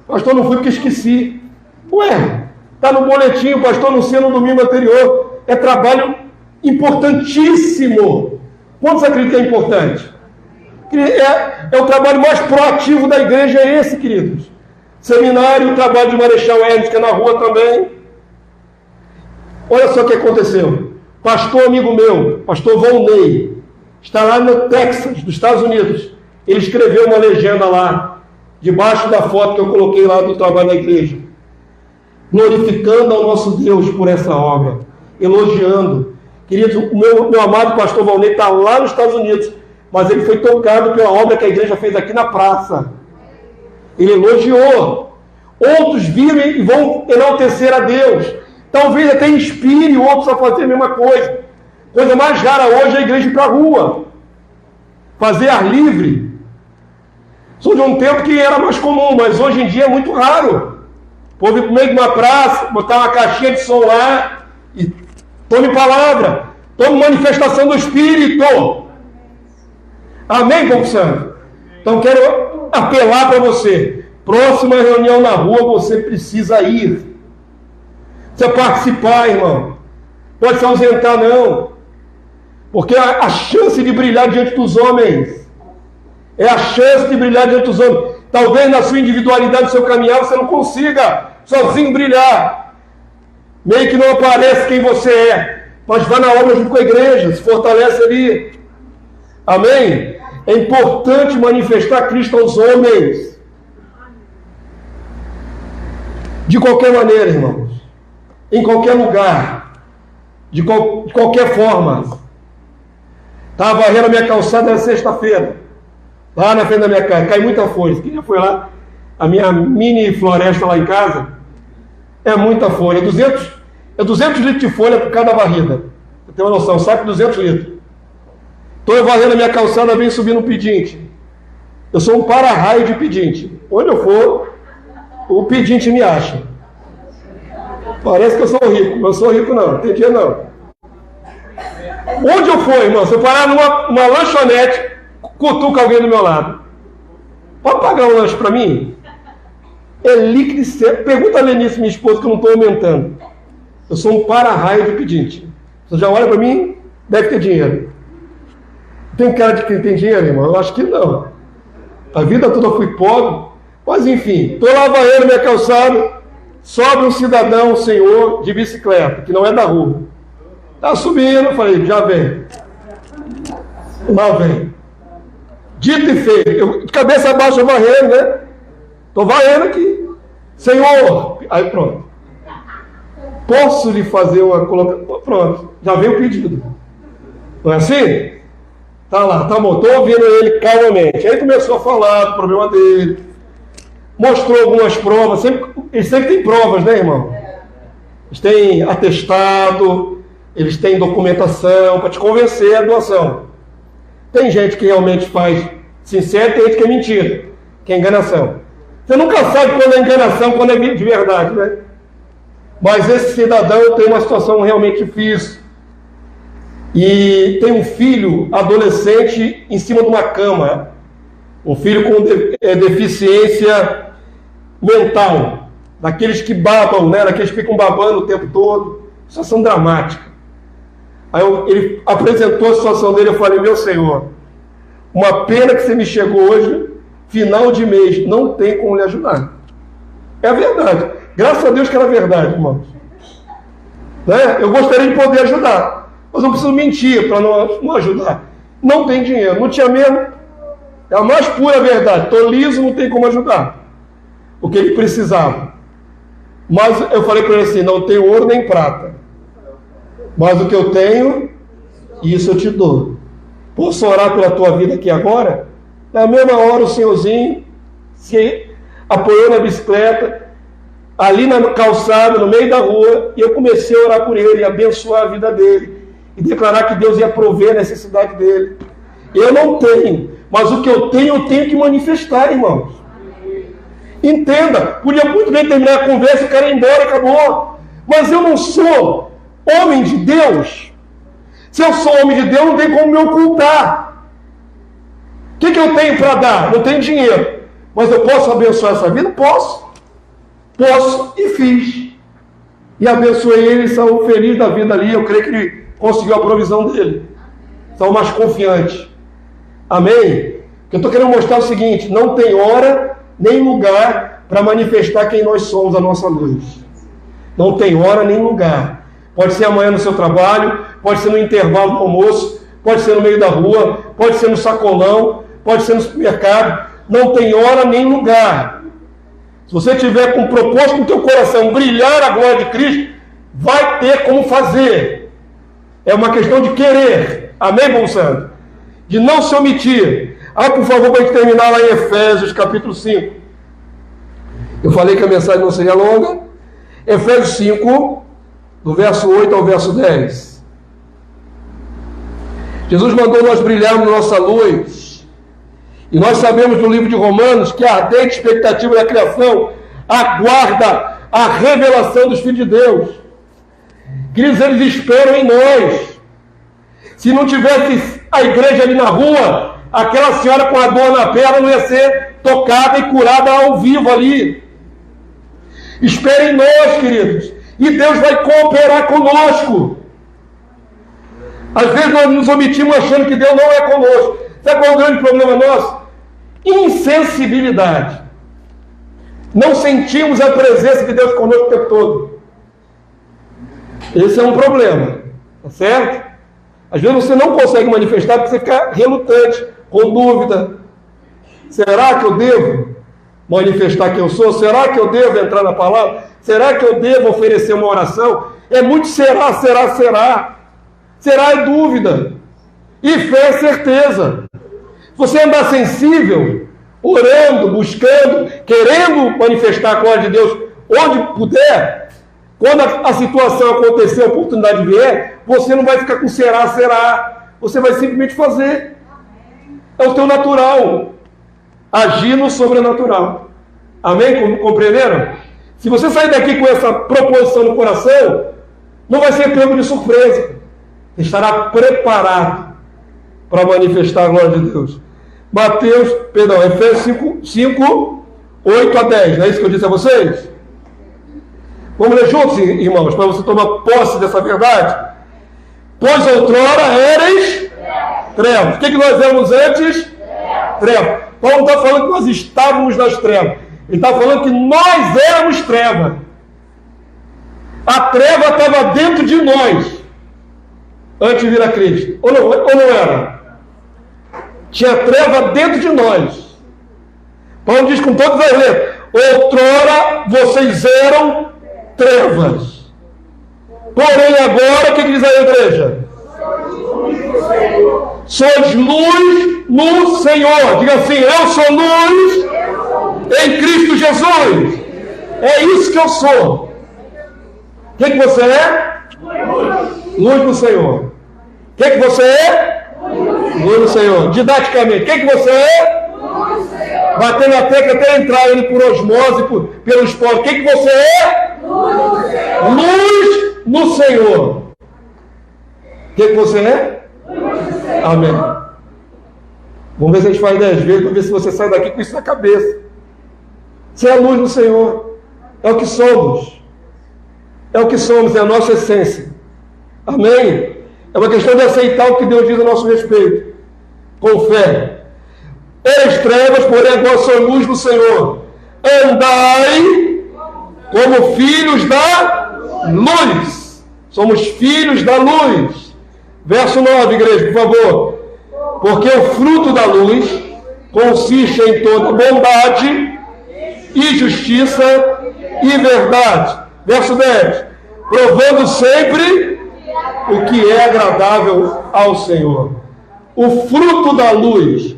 Pastor, não fui porque esqueci. Ué, está no boletim, o pastor anuncia no domingo anterior. É trabalho importantíssimo. Quantos acreditam que é importante? É o trabalho mais proativo da igreja, é esse, queridos. Seminário, o trabalho de Marechal Hermes, que é na rua também. Olha só o que aconteceu. Pastor amigo meu, pastor Volney, está lá no Texas, dos Estados Unidos. Ele escreveu uma legenda lá, debaixo da foto que eu coloquei lá do trabalho da igreja, glorificando ao nosso Deus por essa obra, elogiando. Queridos, o meu amado pastor Volney está lá nos Estados Unidos, mas ele foi tocado pela obra que a igreja fez aqui na praça. Ele elogiou. Outros viram e vão enaltecer a Deus. Talvez até inspire outros a fazer a mesma coisa. Coisa mais rara hoje é a igreja ir para a rua. Fazer ar livre. Sou de um tempo que era mais comum, mas hoje em dia é muito raro. O povo ir para o meio de uma praça, botar uma caixinha de som lá e tome palavra, tome manifestação do Espírito. Amém, povo santo? Então quero apelar para você. Próxima reunião na rua você precisa ir. Precisa participar, irmão. Pode se ausentar, não. Porque a chance de brilhar diante dos homens é a chance de brilhar diante dos homens. Talvez na sua individualidade, no seu caminhar, você não consiga sozinho brilhar. Meio que não aparece quem você é. Mas vá na obra junto com a igreja, se fortalece ali. Amém? É importante manifestar Cristo aos homens. De qualquer maneira, irmãos. Em qualquer lugar. De qualquer forma. Estava varrendo a minha calçada na sexta-feira. Lá na frente da minha casa. Cai muita folha. Quem já foi lá? A minha mini floresta lá em casa. É muita folha. 200 litros de folha por cada varrida. Você tem uma noção. Saco 200 litros. Estou varrendo a minha calçada, vem subindo um pedinte. Eu sou um para-raio de pedinte. Onde eu for, o pedinte me acha. Parece que eu sou rico. Mas eu sou rico não. Tem dia não. Onde eu for, irmão, se eu parar numa lanchonete, cutuca alguém do meu lado. Pode pagar um lanche para mim? É líquido e seco. Pergunta a Lenice, minha esposa, que eu não estou aumentando. Eu sou um para-raio de pedinte. Você já olha para mim? Deve ter dinheiro. Tem cara de quem tem dinheiro, irmão? Eu acho que não. A vida toda eu fui pobre. Mas enfim, estou lá varrendo minha calçada, sobe um cidadão, um senhor, de bicicleta, que não é da rua. Está subindo, eu falei, já vem. Lá vem. Dito e feito. Eu, de cabeça baixa varrendo, né? Estou varrendo aqui. Senhor! Aí pronto. Posso lhe fazer uma colocação? Pronto, já veio o pedido. Não é assim? Tá lá, tá bom, estou ouvindo ele calmamente. Aí começou a falar do problema dele. Mostrou algumas provas. Eles sempre têm provas, né, irmão? Eles têm atestado, eles têm documentação para te convencer a doação. Tem gente que realmente faz sincero, tem gente que é mentira, que é enganação. Você nunca sabe quando é enganação, quando é de verdade, né? Mas esse cidadão tem uma situação realmente difícil. E tem um filho adolescente em cima de uma cama. Um filho com deficiência mental. Daqueles que babam, né? Daqueles que ficam babando o tempo todo. Situação dramática. Aí ele apresentou a situação dele, eu falei, meu Senhor, uma pena que você me chegou hoje, final de mês, não tem como lhe ajudar. É a verdade. Graças a Deus que era verdade, irmãos. Né? Eu gostaria de poder ajudar. Mas não preciso mentir para não ajudar. Não tem dinheiro, não tinha mesmo. É a mais pura verdade. Estou liso, não tem como ajudar. O que ele precisava Mas eu falei para ele assim, não tenho ouro nem prata, mas o que eu tenho, isso eu te dou. Posso orar pela tua vida aqui agora? Na mesma hora o senhorzinho se apoiou na bicicleta, ali na calçada, no meio da rua, e eu comecei a orar por ele, e abençoar a vida dele, e declarar que Deus ia prover a necessidade dele. Eu não tenho, mas o que eu tenho que manifestar, irmãos. Entenda, podia muito bem terminar a conversa, o cara ir embora, acabou. Mas eu não sou homem de Deus. Se eu sou homem de Deus, não tem como me ocultar. O que eu tenho para dar? Não tenho dinheiro. Mas eu posso abençoar essa vida? Posso. Posso e fiz. E abençoei ele, saiu feliz da vida ali. Eu creio que ele conseguiu a provisão dele. Saiu mais confiante. Amém? Eu estou querendo mostrar o seguinte: não tem hora nem lugar para manifestar quem nós somos, a nossa luz. Não tem hora nem lugar. Pode ser amanhã no seu trabalho, pode ser no intervalo do almoço, pode ser no meio da rua, pode ser no sacolão, pode ser no supermercado. Não tem hora nem lugar. Se você tiver com o propósito no teu coração brilhar a glória de Cristo, vai ter como fazer. É uma questão de querer. Amém, bom santo? De não se omitir. Por favor, para a gente terminar lá em Efésios, capítulo 5. Eu falei que a mensagem não seria longa. Efésios 5, do verso 8 ao verso 10. Jesus mandou nós brilharmos na nossa luz. E nós sabemos do livro de Romanos que a ardente expectativa da criação aguarda a revelação dos filhos de Deus. Queridos, eles esperam em nós. Se não tivesse a igreja ali na rua, aquela senhora com a dor na perna não ia ser tocada e curada ao vivo ali. Espere em nós, queridos. E Deus vai cooperar conosco. Às vezes nós nos omitimos achando que Deus não é conosco. Sabe qual é o grande problema nosso? Insensibilidade. Não sentimos a presença de Deus conosco o tempo todo. Esse é um problema. Tá certo? Às vezes você não consegue manifestar porque você fica relutante, com dúvida. Será que eu devo manifestar quem eu sou? Será que eu devo entrar na palavra? Será que eu devo oferecer uma oração? É muito será. Será é dúvida. E fé é certeza. Se você andar sensível, orando, buscando, querendo manifestar a glória de Deus onde puder, quando a situação acontecer, a oportunidade vier, você não vai ficar com será. Você vai simplesmente fazer. É o teu natural. Agir no sobrenatural. Amém? Compreenderam? Se você sair daqui com essa proposição no coração, não vai ser pego de surpresa. Estará preparado para manifestar a glória de Deus. Efésios 5, 8 a 10. Não é isso que eu disse a vocês? Vamos ler juntos, irmãos, para você tomar posse dessa verdade. Pois outrora eres trevas. O que nós éramos antes? Trevas. Paulo não está falando que nós estávamos nas trevas. Ele está falando que nós éramos trevas. A treva estava dentro de nós antes de vir a Cristo. Ou não era? Tinha treva dentro de nós. Paulo diz com todas as letras: outrora vocês eram trevas. Porém agora, o que diz a igreja? Sois luz no Senhor. Diga assim: eu sou luz em Cristo Jesus. É isso que eu sou. O que você é? Luz no Senhor. O que você é? Luz no Senhor. Didaticamente, o que você é? Bater na tecla até entrar ele por osmose, pelo espólio. O que você é? Luz no Senhor. O que você é? Amém. Vamos ver se a gente faz 10 vezes, para ver se você sai daqui com isso na cabeça. Você é a luz do Senhor. É o que somos. É o que somos, é a nossa essência. Amém? É uma questão de aceitar o que Deus diz a nosso respeito. Com fé. Eres trevas, porém agora sois luz do Senhor. Andai como filhos da luz. Somos filhos da luz. Verso 9, igreja, por favor. Porque o fruto da luz consiste em toda bondade e justiça e verdade. Verso 10. Provando sempre o que é agradável ao Senhor. O fruto da luz,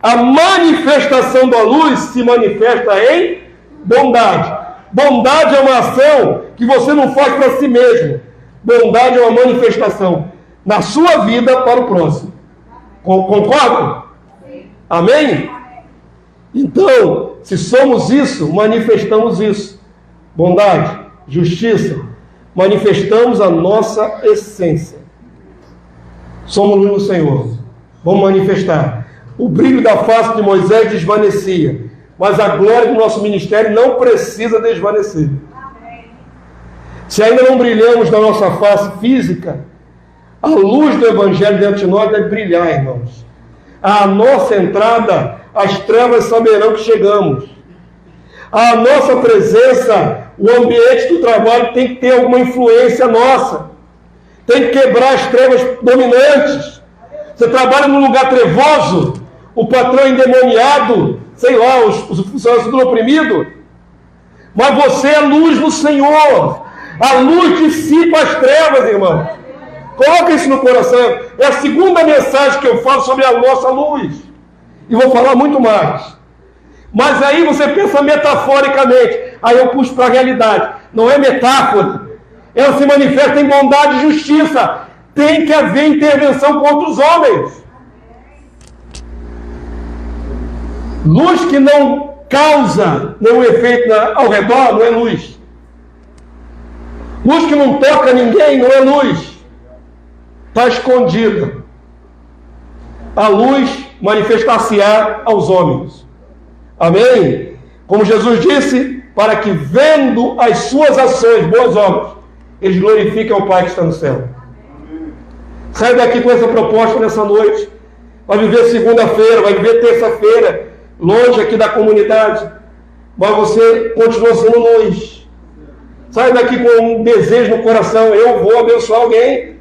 a manifestação da luz se manifesta em bondade. Bondade é uma ação que você não faz para si mesmo. Bondade é uma manifestação na sua vida para o próximo. Concordam? Amém? Então, se somos isso, manifestamos isso. Bondade, justiça, manifestamos a nossa essência. Somos luz no Senhor. Vamos manifestar. O brilho da face de Moisés desvanecia, mas a glória do nosso ministério não precisa desvanecer. Se ainda não brilhamos na nossa face física, a luz do Evangelho dentro de nós deve brilhar, irmãos. À nossa entrada, as trevas saberão que chegamos. A nossa presença, o ambiente do trabalho tem que ter alguma influência nossa. Tem que quebrar as trevas dominantes. Você trabalha num lugar trevoso, o patrão endemoniado, sei lá, os funcionários tudo oprimido, mas você é luz no Senhor. A luz dissipa as trevas, irmão. Coloca isso no coração. É a segunda mensagem que eu falo sobre a nossa luz. E vou falar muito mais. Mas aí você pensa metaforicamente. Aí eu puxo para a realidade. Não é metáfora. Ela se manifesta em bondade e justiça. Tem que haver intervenção contra os homens. Luz que não causa nenhum efeito ao redor não é luz. Luz que não toca ninguém não é luz. Está escondida. A luz manifestar-se-á aos homens. Amém? Como Jesus disse, para que vendo as suas ações, boas obras, eles glorifiquem o Pai que está no céu. Sai daqui com essa proposta nessa noite. Vai viver segunda-feira, vai viver terça-feira, longe aqui da comunidade, mas você continua sendo luz. Sai daqui com um desejo no coração: eu vou abençoar alguém.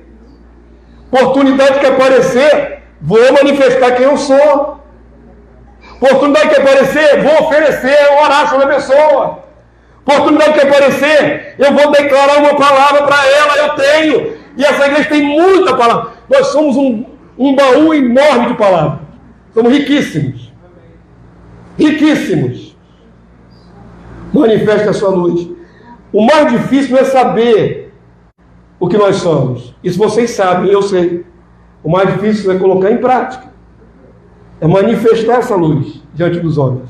Oportunidade que aparecer, vou manifestar quem eu sou. Oportunidade que aparecer, vou oferecer, orar sobre a pessoa. Oportunidade que aparecer, eu vou declarar uma palavra para ela, eu tenho. E essa igreja tem muita palavra. Nós somos um baú enorme de palavras. Somos riquíssimos. Riquíssimos. Manifeste a sua luz. O mais difícil não é saber o que nós somos. Isso vocês sabem, eu sei. O mais difícil é colocar em prática. É manifestar essa luz diante dos homens.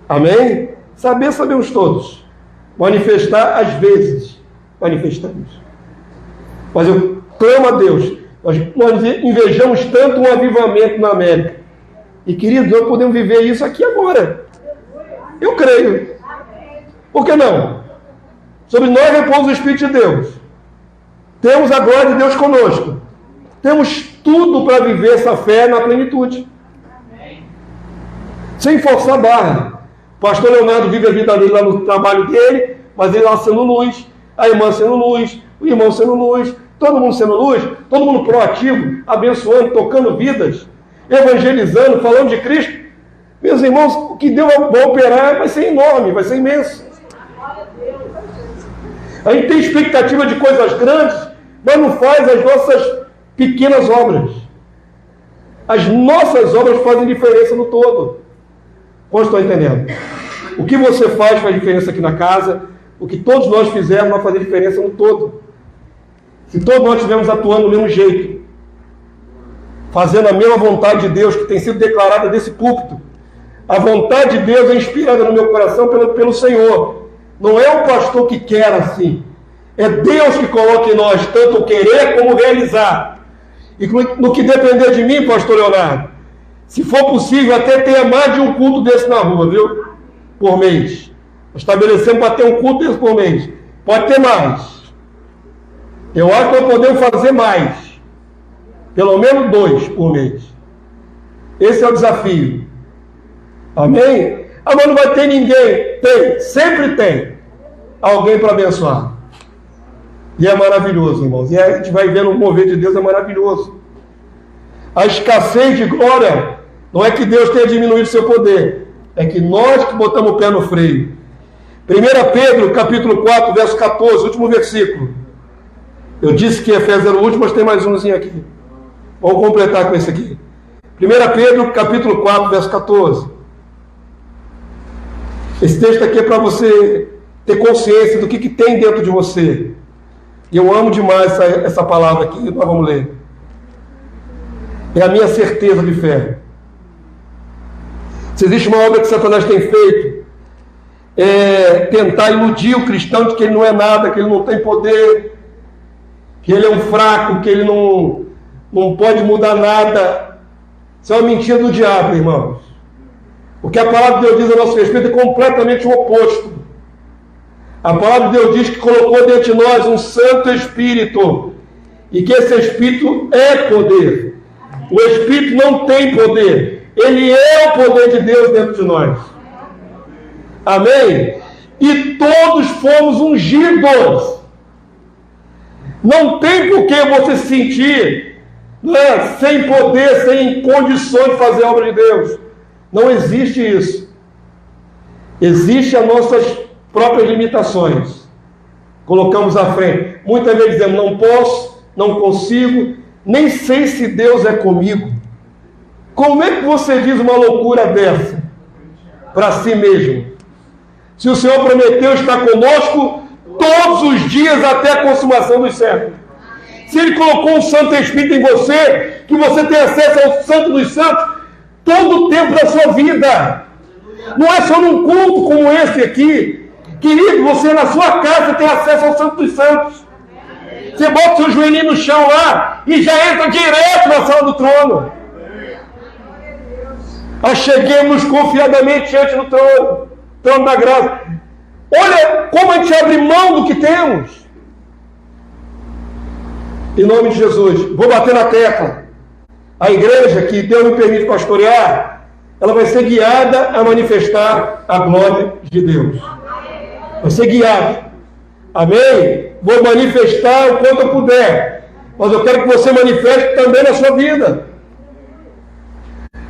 Amém? Saber, sabemos todos. Manifestar, às vezes, manifestamos. Mas eu clamo a Deus. Nós invejamos tanto um avivamento na América. E, queridos, nós podemos viver isso aqui agora. Eu creio. Por que não? Sobre nós repousa o Espírito de Deus. Temos a glória de Deus conosco. Temos tudo para viver essa fé na plenitude. Sem forçar a barra. O pastor Leonardo vive a vida dele lá no trabalho dele, mas ele lá sendo luz, a irmã sendo luz, o irmão sendo luz, todo mundo sendo luz, todo mundo proativo, abençoando, tocando vidas, evangelizando, falando de Cristo. Meus irmãos, o que Deus vai operar vai ser enorme, vai ser imenso. A gente tem expectativa de coisas grandes, mas não faz as nossas pequenas obras. As nossas obras fazem diferença no todo. Quantos estão entendendo? O que você faz diferença aqui na casa, o que todos nós fizermos vai fazer diferença no todo. Se todos nós estivermos atuando do mesmo jeito, fazendo a mesma vontade de Deus que tem sido declarada desse púlpito, a vontade de Deus é inspirada no meu coração pelo Senhor. Não é o pastor que quer assim. É Deus que coloca em nós tanto o querer como o realizar. E no que depender de mim, pastor Leonardo, se for possível, até tenha mais de um culto desse na rua, viu? Por mês. Estabelecemos para ter um culto desse por mês. Pode ter mais. Eu acho que nós podemos fazer mais. Pelo menos 2 por mês. Esse é o desafio. Amém? Ah, mas não vai ter ninguém. Tem, sempre tem alguém para abençoar. E é maravilhoso, irmãos. E a gente vai vendo o mover de Deus, é maravilhoso. A escassez de glória não é que Deus tenha diminuído seu poder. É que nós que botamos o pé no freio. 1 Pedro, capítulo 4, verso 14, último versículo. Eu disse que Efésios era o último, mas tem mais umzinho aqui. Vamos completar com esse aqui. 1 Pedro, capítulo 4, verso 14. Esse texto aqui é para você ter consciência do que tem dentro de você. E eu amo demais essa palavra aqui, nós vamos ler. É a minha certeza de fé. Se existe uma obra que Satanás tem feito, é tentar iludir o cristão de que ele não é nada, que ele não tem poder, que ele é um fraco, que ele não pode mudar nada. Isso é uma mentira do diabo, irmãos. O que a palavra de Deus diz a nosso respeito é completamente o oposto. A palavra de Deus diz que colocou dentro de nós um Santo Espírito, e que esse Espírito é poder. O Espírito não tem poder, ele é o poder de Deus dentro de nós. Amém? E todos fomos ungidos. Não tem por que você se sentir sem poder, sem condições de fazer a obra de Deus. Não existe isso. Existem as nossas próprias limitações. Colocamos à frente. Muitas vezes dizemos, não posso, não consigo, nem sei se Deus é comigo. Como é que você diz uma loucura dessa para si mesmo? Se o Senhor prometeu estar conosco todos os dias até a consumação dos séculos. Se Ele colocou um Santo Espírito em você, que você tem acesso ao Santo dos Santos todo o tempo da sua vida. Não é só num culto como esse aqui. Querido, você na sua casa tem acesso ao Santo dos Santos. Você bota o seu joelhinho no chão lá e já entra direto na sala do trono. Acheguemos confiadamente diante do trono, trono da graça. Olha como a gente abre mão do que temos. Em nome de Jesus, vou bater na tecla. A igreja que Deus me permite pastorear, ela vai ser guiada a manifestar a glória de Deus. Vai ser guiada. Amém? Vou manifestar o quanto eu puder. Mas eu quero que você manifeste também na sua vida.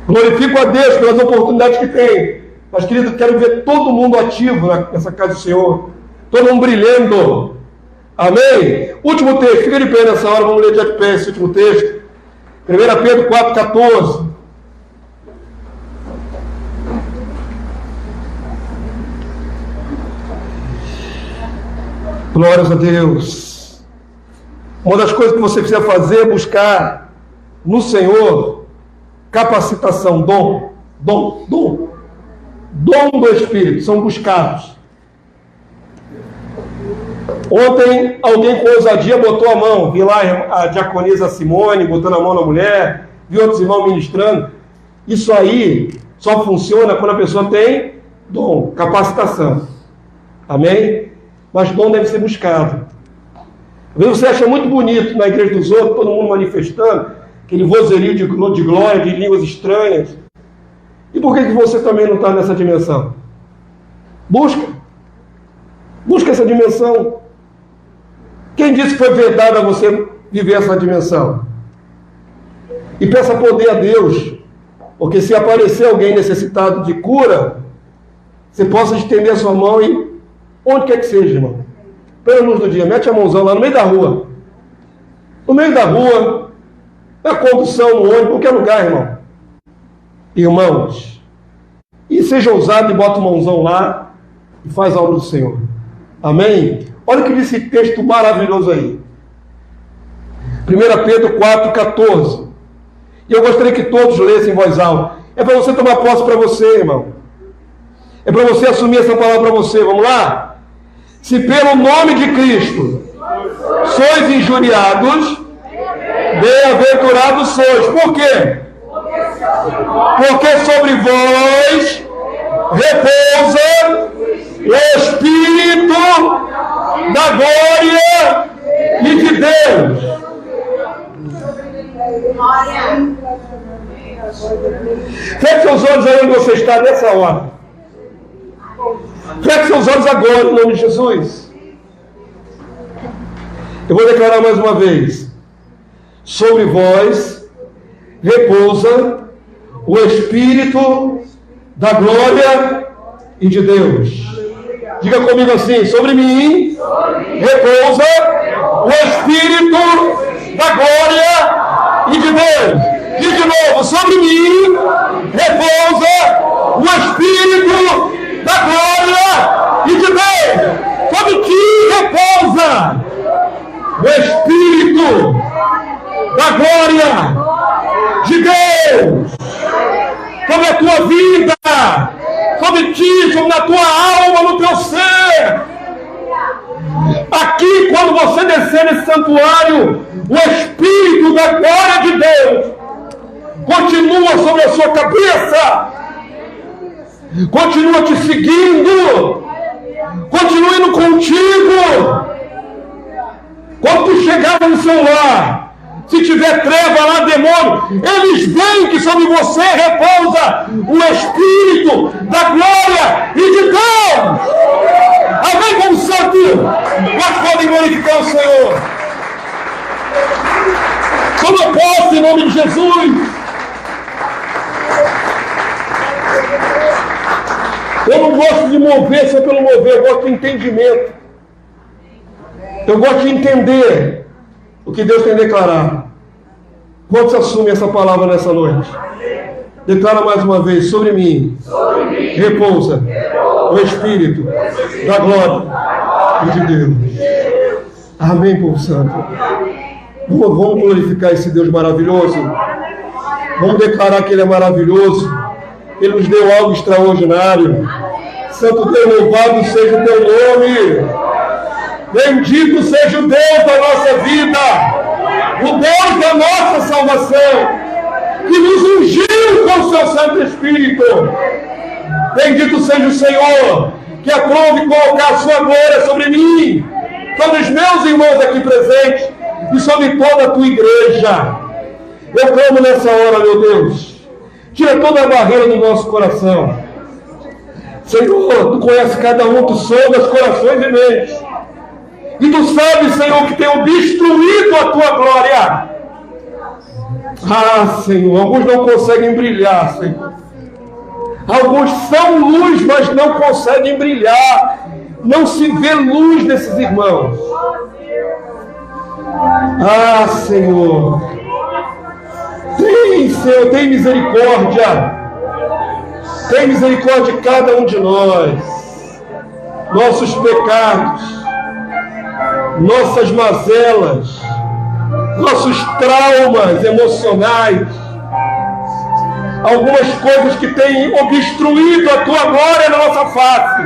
Glorifico a Deus pelas oportunidades que tem. Mas, querido, quero ver todo mundo ativo nessa casa do Senhor. Todo mundo brilhando. Amém? Último texto. Fica de pé nessa hora. Vamos ler de pé esse último texto. 1 Pedro 4,14. Glórias a Deus. Uma das coisas que você precisa fazer é buscar no Senhor capacitação, dom do Espírito, são buscados. Ontem alguém com ousadia botou a mão, vi lá a diaconisa Simone botando a mão na mulher, vi outros irmãos ministrando. Isso aí só funciona quando a pessoa tem dom, capacitação. Amém? Mas dom deve ser buscado. Às vezes você acha muito bonito na igreja dos outros, todo mundo manifestando, aquele vozerio de glória, de línguas estranhas. E por que você também não está nessa dimensão? Busca essa dimensão. Quem disse que foi vedado a você viver essa dimensão? E peça poder a Deus, porque se aparecer alguém necessitado de cura, você possa estender a sua mão e onde quer que seja, irmão. Pela luz do dia, mete a mãozão lá no meio da rua. No meio da rua, na condução, no ônibus, qualquer lugar, irmão. Irmãos, e seja ousado e bota o mãozão lá e faz a obra do Senhor. Amém? Olha o que diz esse texto maravilhoso aí. 1 Pedro 4,14. E eu gostaria que todos lessem em voz alta. É para você tomar posse para você, irmão. É para você assumir essa palavra para você. Vamos lá? Se pelo nome de Cristo sois injuriados, bem-aventurados sois. Por quê? Porque sobre vós repousa o Espírito da glória e de Deus. Feche seus olhos aí onde você está nessa hora. Feche seus olhos agora, em nome de Jesus. Eu vou declarar mais uma vez. Sobre vós repousa o Espírito da glória e de Deus. Diga comigo assim: sobre mim repousa o Espírito da glória e de Deus. Diga de novo: sobre mim repousa o Espírito da glória e de Deus. Sobre ti repousa o Espírito da glória de Deus. Sobre a tua vida, sobre ti, sobre a tua alma, no teu ser. Aqui, quando você descer nesse santuário, o Espírito da glória de Deus continua sobre a sua cabeça, continua te seguindo, continua indo contigo. Quando tu chegar no seu lar, se tiver treva lá, demônio, eles veem que sobre você repousa o Espírito da glória e de Deus. Amém, como santo? Nós podemos glorificar o Senhor. Toma posse em nome de Jesus. Eu não gosto de mover só pelo mover, eu gosto de entendimento. Eu gosto de entender o que Deus tem declarado. Quantos assumem essa palavra nessa noite? Declara mais uma vez: sobre mim repousa o Espírito da glória e de Deus. Amém, povo santo. Vamos glorificar esse Deus maravilhoso. Vamos declarar que Ele é maravilhoso. Ele nos deu algo extraordinário. Santo Deus, louvado seja o teu nome. Bendito seja o Deus da nossa vida, o Deus da nossa salvação, que nos ungiu com o seu Santo Espírito. Bendito seja o Senhor, que aprove colocar a sua glória sobre mim, sobre os meus irmãos aqui presentes e sobre toda a tua igreja. Eu clamo nessa hora, meu Deus, tira toda a barreira do nosso coração. Senhor, tu conheces cada um, tu sondas os corações e mentes. E tu sabes, Senhor, que tem obstruído a tua glória. Ah, Senhor, alguns não conseguem brilhar, Senhor. Alguns são luz, mas não conseguem brilhar. Não se vê luz nesses irmãos. Ah, Senhor. Senhor, tem misericórdia. Tem misericórdia de cada um de nós. Nossos pecados, nossas mazelas, nossos traumas emocionais, algumas coisas que têm obstruído a tua glória na nossa face.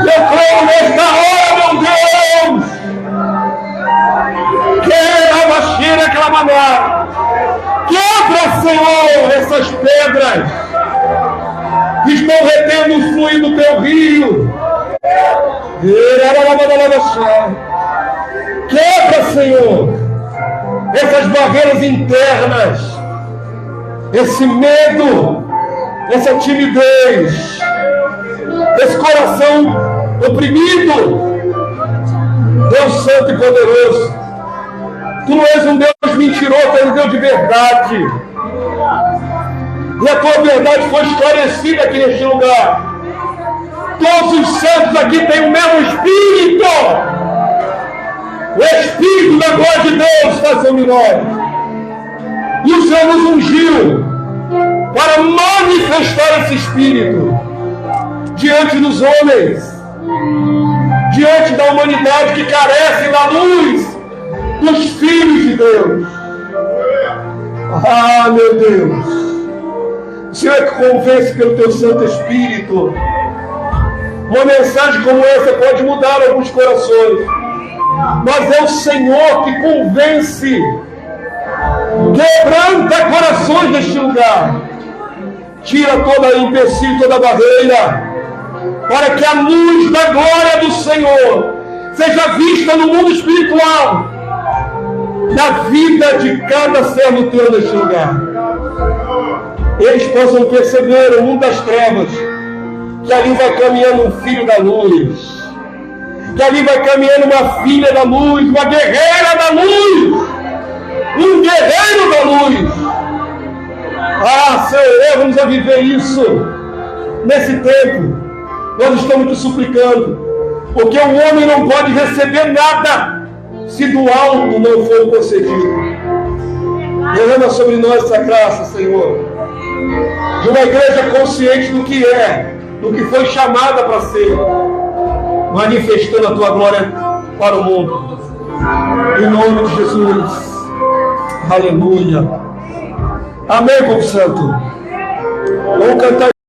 E eu clamo nesta hora, meu Deus, quebra, Senhor, essas pedras que estão retendo o fluir do teu rio. Quebra, Senhor, essas barreiras internas, esse medo, essa timidez, esse coração oprimido. Deus Santo e Poderoso, tu não és um Deus mentiroso, tu és um Deus de verdade. E a tua verdade foi esclarecida aqui neste lugar. Todos os santos aqui têm o mesmo Espírito. O Espírito da glória de Deus está sobre nós. E o Senhor nos ungiu para manifestar esse Espírito diante dos homens, diante da humanidade que carece da luz dos filhos de Deus. Ah, meu Deus, o Senhor é que convence pelo teu Santo Espírito. Uma mensagem como essa pode mudar alguns corações, mas é o Senhor que convence, quebranta corações deste lugar, tira toda empecilho, toda barreira, para que a luz da glória do Senhor seja vista no mundo espiritual, na vida de cada servo teu neste lugar. Eles possam perceber o mundo das trevas, que ali vai caminhando um filho da luz, que ali vai caminhando uma filha da luz, uma guerreira da luz, um guerreiro da luz. Ah, Senhor, leva-nos a viver isso nesse tempo. Nós estamos te suplicando, porque o homem não pode receber nada se do alto não for concedido. Derrama sobre nós essa graça, Senhor, de uma igreja consciente do que é, do que foi chamada para ser, manifestando a tua glória para o mundo. Em nome de Jesus. Aleluia. Amém, povo santo. Vamos cantar.